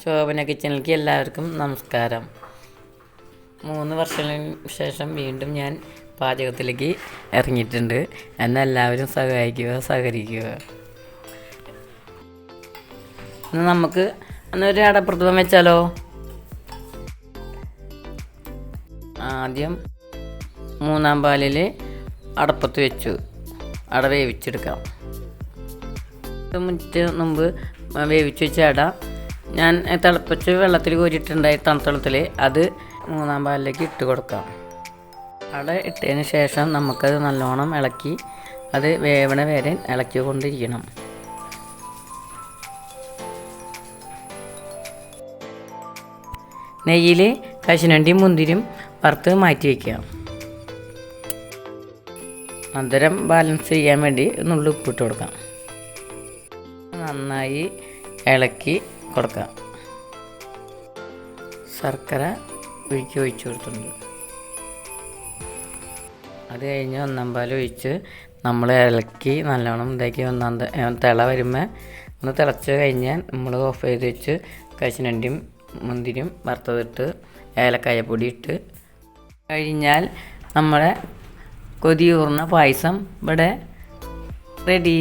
ശോഭന കിച്ചണിലേക്ക് എല്ലാവർക്കും നമസ്കാരം. 3 വർഷത്തിന് ശേഷം വീണ്ടും ഞാൻ പാചകത്തിലേക്ക് ഇറങ്ങിയിട്ടുണ്ട്. എന്നെ എല്ലാവരും സഹകരിക്കുക. ഇന്ന് നമുക്ക് ഒരു അടപ്രഥമൻ വെച്ചാലോ? ആദ്യം 3-ാം പാലിൽ അടപ്പത്ത് വെച്ചു അട വേവിച്ചെടുക്കാം. മുമ്പ് വേവിച്ച് വെച്ച അട ഞാൻ തിളപ്പിച്ച് വെള്ളത്തിൽ കോരിയിട്ടുണ്ടായി തണുത്തളത്തിൽ അത് 3-ാം പാലിലേക്ക് ഇട്ട് കൊടുക്കാം. അട ഇട്ടതിന് ശേഷം നമുക്കത് നല്ലോണം ഇളക്കി അത് വേവണ വരെ ഇളക്കി കൊണ്ടിരിക്കണം. നെയ്യിൽ കശുവണ്ടിയും മുന്തിരിയും വറുത്ത് മാറ്റി വയ്ക്കാം. മധുരം ബാലൻസ് ചെയ്യാൻ വേണ്ടി നുള്ളി ഉപ്പിട്ട് കൊടുക്കാം. നന്നായി ഇളക്കി കൊടുക്കാം. ശർക്കര ഒഴിച്ച് കൊടുത്തിട്ടുണ്ട്. അത് കഴിഞ്ഞ് 1-ാം പാൽ ഒഴിച്ച് നമ്മൾ ഇളക്കി നല്ലോണം ഇതാക്കി തിള വരുമ്പോൾ ഒന്ന് തിളച്ച് കഴിഞ്ഞാൽ നമ്മൾ ഓഫ് ചെയ്ത് വെച്ച് കശുവണ്ടിയും മുന്തിരിയും വറുത്തതിട്ട് ഏലക്കായപ്പൊടി ഇട്ട് കഴിഞ്ഞാൽ നമ്മുടെ കൊതിയൂർന്ന പായസം ഇവിടെ റെഡി.